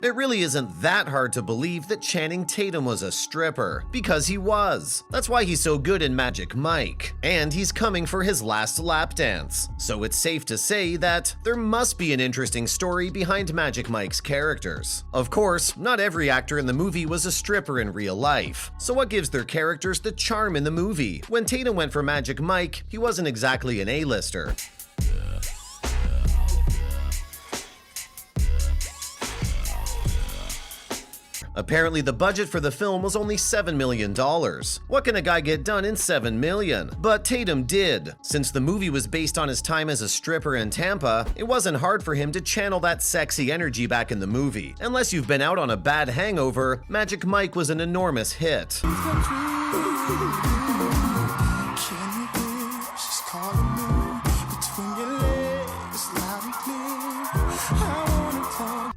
It really isn't that hard to believe that Channing Tatum was a stripper, because he was. That's why he's so good in Magic Mike, and he's coming for his last lap dance. So it's safe to say that there must be an interesting story behind Magic Mike's characters. Of course, not every actor in the movie was a stripper in real life. So what gives their characters the charm in the movie? When Tatum went for Magic Mike, he wasn't exactly an A-lister. Apparently, the budget for the film was only $7 million. What can a guy get done in $7 million? But Tatum did. Since the movie was based on his time as a stripper in Tampa, it wasn't hard for him to channel that sexy energy back in the movie. Unless you've been out on a bad hangover, Magic Mike was an enormous hit.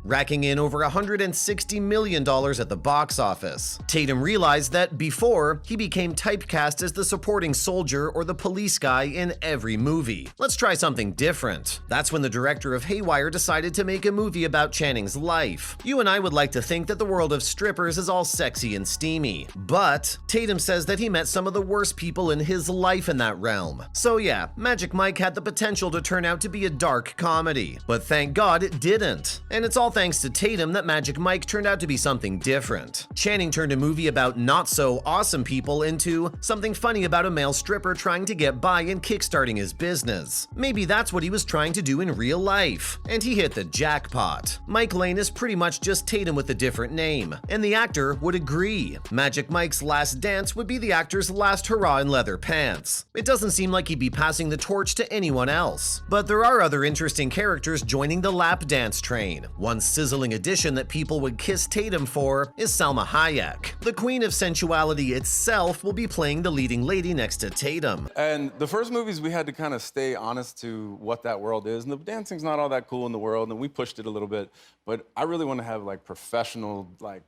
Racking in over $160 million at the box office. Tatum realized that before, he became typecast as the supporting soldier or the police guy in every movie. Let's try something different. That's when the director of Haywire decided to make a movie about Channing's life. You and I would like to think that the world of strippers is all sexy and steamy, but Tatum says that he met some of the worst people in his life in that realm. So yeah, Magic Mike had the potential to turn out to be a dark comedy, but thank God it didn't. And it's all thanks to Tatum that Magic Mike turned out to be something different. Channing turned a movie about not-so-awesome people into something funny about a male stripper trying to get by and kickstarting his business. Maybe that's what he was trying to do in real life. And he hit the jackpot. Mike Lane is pretty much just Tatum with a different name, and the actor would agree. Magic Mike's last dance would be the actor's last hurrah in leather pants. It doesn't seem like he'd be passing the torch to anyone else. But there are other interesting characters joining the lap dance train. One sizzling addition that people would kiss Tatum for is Salma Hayek. The queen of sensuality itself will be playing the leading lady next to Tatum. And the first movies, we had to kind of stay honest to what that world is. And the dancing's not all that cool in the world, and we pushed it a little bit. But I really want to have like professional, like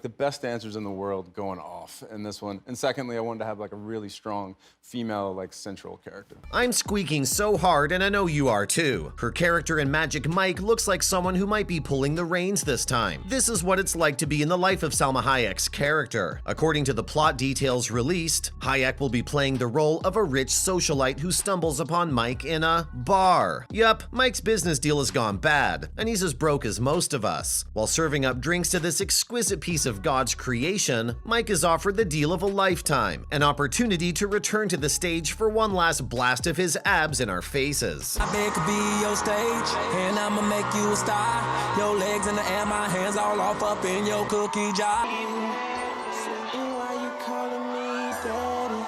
the best dancers in the world going off in this one. And secondly, I wanted to have like a really strong female, like central character. I'm squeaking so hard, and I know you are too. Her character in Magic Mike looks like someone who might be pulling the reins this time. This is what it's like to be in the life of Salma Hayek's character. According to the plot details released, Hayek will be playing the role of a rich socialite who stumbles upon Mike in a bar. Yup, Mike's business deal has gone bad, and he's as broke as most of us. While serving up drinks to this exquisite piece of God's creation, Mike is offered the deal of a lifetime, an opportunity to return to the stage for one last blast of his abs in our faces. I beg to be your stage, and I'ma make you a star. Your legs in the air, my hands all off up in your cookie jar. Why you calling me daddy?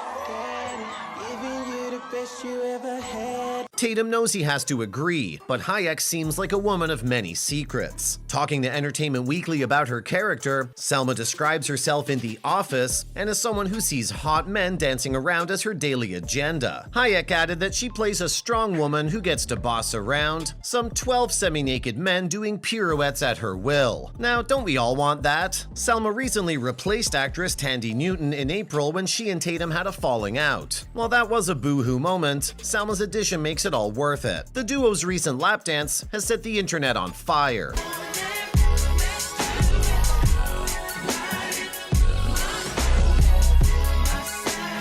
Giving you the best you ever had. Tatum knows he has to agree, but Hayek seems like a woman of many secrets. Talking to Entertainment Weekly about her character, Selma describes herself in The Office and as someone who sees hot men dancing around as her daily agenda. Hayek added that she plays a strong woman who gets to boss around some 12 semi-naked men doing pirouettes at her will. Now, don't we all want that? Selma recently replaced actress Tandy Newton in April when she and Tatum had a falling out. While that was a boo-hoo moment, Selma's addition makes it all worth it. The duo's recent lap dance has set the internet on fire.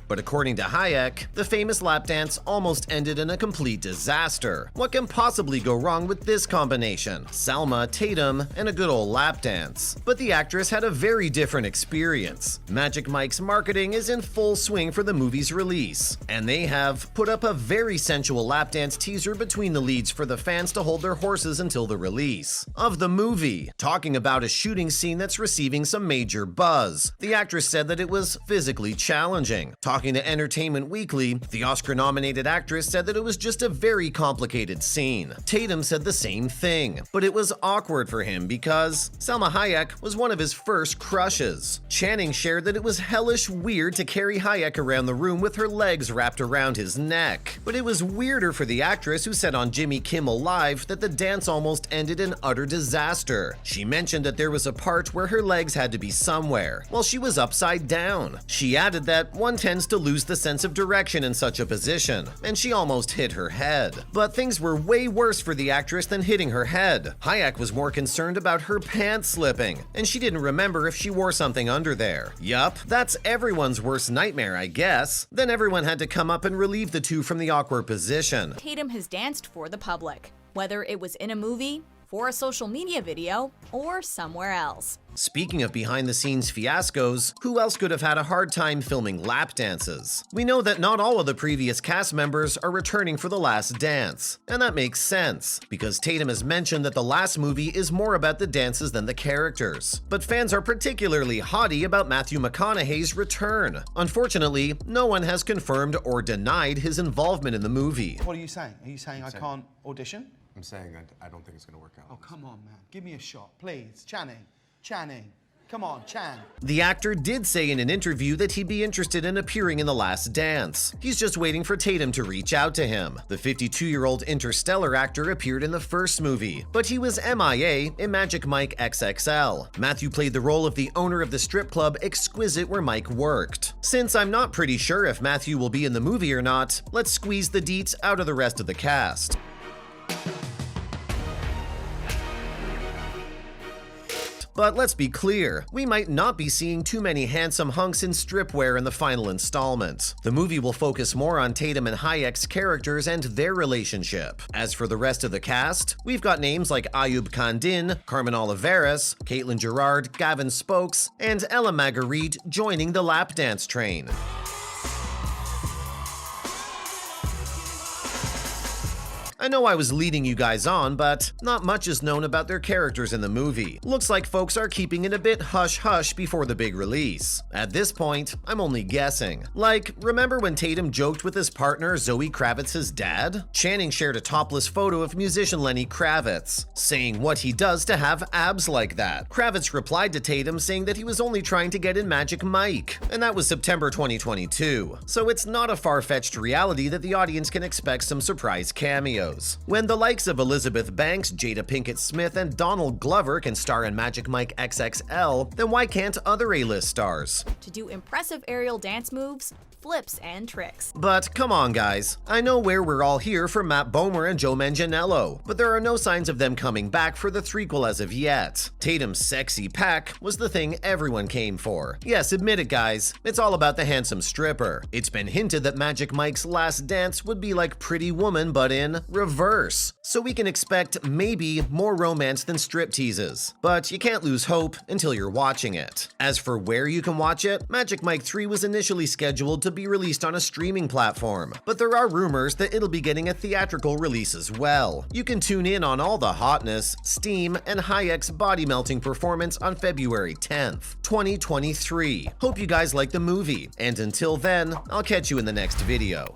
But according to Hayek, the famous lap dance almost ended in a complete disaster. What can possibly go wrong with this combination? Salma, Tatum, and a good old lap dance. But the actress had a very different experience. Magic Mike's marketing is in full swing for the movie's release, and they have put up a very sensual lap dance teaser between the leads for the fans to hold their horses until the release of the movie, talking about a shooting scene that's receiving some major buzz. The actress said that it was physically challenging. Talking to Entertainment Weekly, the Oscar-nominated actress said that it was just a very complicated scene. Tatum said the same thing, but it was awkward for him because Salma Hayek was one of his first crushes. Channing shared that it was hellish weird to carry Hayek around the room with her legs wrapped around his neck. But it was weirder for the actress, who said on Jimmy Kimmel Live that the dance almost ended in utter disaster. She mentioned that there was a part where her legs had to be somewhere, while she was upside down. She added that one tends to lose the sense of direction in such a position, and she almost hit her head. But things were way worse for the actress than hitting her head. Hayek was more concerned about her pants slipping, and she didn't remember if she wore something under there. Yup, that's everyone's worst nightmare, I guess. Then everyone had to come up and relieve the two from the awkward position. Tatum has danced for the public, whether it was in a movie, for a social media video, or somewhere else. Speaking of behind-the-scenes fiascos, who else could have had a hard time filming lap dances? We know that not all of the previous cast members are returning for the last dance, and that makes sense, because Tatum has mentioned that the last movie is more about the dances than the characters. But fans are particularly haughty about Matthew McConaughey's return. Unfortunately, no one has confirmed or denied his involvement in the movie. What are you saying? Are you saying I can't audition? I'm saying I don't think it's going to work out. Oh, come on, man. Give me a shot, please. Channing. Come on, Chan. The actor did say in an interview that he'd be interested in appearing in The Last Dance. He's just waiting for Tatum to reach out to him. The 52-year-old Interstellar actor appeared in the first movie, but he was MIA in Magic Mike XXL. Matthew played the role of the owner of the strip club Exquisite where Mike worked. Since I'm not pretty sure if Matthew will be in the movie or not, let's squeeze the deets out of the rest of the cast. But let's be clear, we might not be seeing too many handsome hunks in stripwear in the final installment. The movie will focus more on Tatum and Hayek's characters and their relationship. As for the rest of the cast, we've got names like Ayub Kandin, Carmen Oliveras, Caitlin Gerard, Gavin Spokes, and Ella Marguerite joining the lap dance train. I know I was leading you guys on, but not much is known about their characters in the movie. Looks like folks are keeping it a bit hush-hush before the big release. At this point, I'm only guessing. Like, remember when Tatum joked with his partner Zoe Kravitz's dad? Channing shared a topless photo of musician Lenny Kravitz, saying what he does to have abs like that. Kravitz replied to Tatum saying that he was only trying to get in Magic Mike, and that was September 2022. So it's not a far-fetched reality that the audience can expect some surprise cameos. When the likes of Elizabeth Banks, Jada Pinkett Smith, and Donald Glover can star in Magic Mike XXL, then why can't other A-list stars? To do impressive aerial dance moves, flips, and tricks. But come on, guys. I know where we're all here for Matt Bomer and Joe Manganiello, but there are no signs of them coming back for the threequel as of yet. Tatum's sexy pack was the thing everyone came for. Yes, admit it, guys. It's all about the handsome stripper. It's been hinted that Magic Mike's Last Dance would be like Pretty Woman, but in reverse. So we can expect maybe more romance than strip teases. But you can't lose hope until you're watching it. As for where you can watch it, Magic Mike 3 was initially scheduled to be released on a streaming platform, but there are rumors that it'll be getting a theatrical release as well. You can tune in on all the hotness, steam, and Hayek's body-melting performance on February 10th, 2023. Hope you guys like the movie, and until then, I'll catch you in the next video.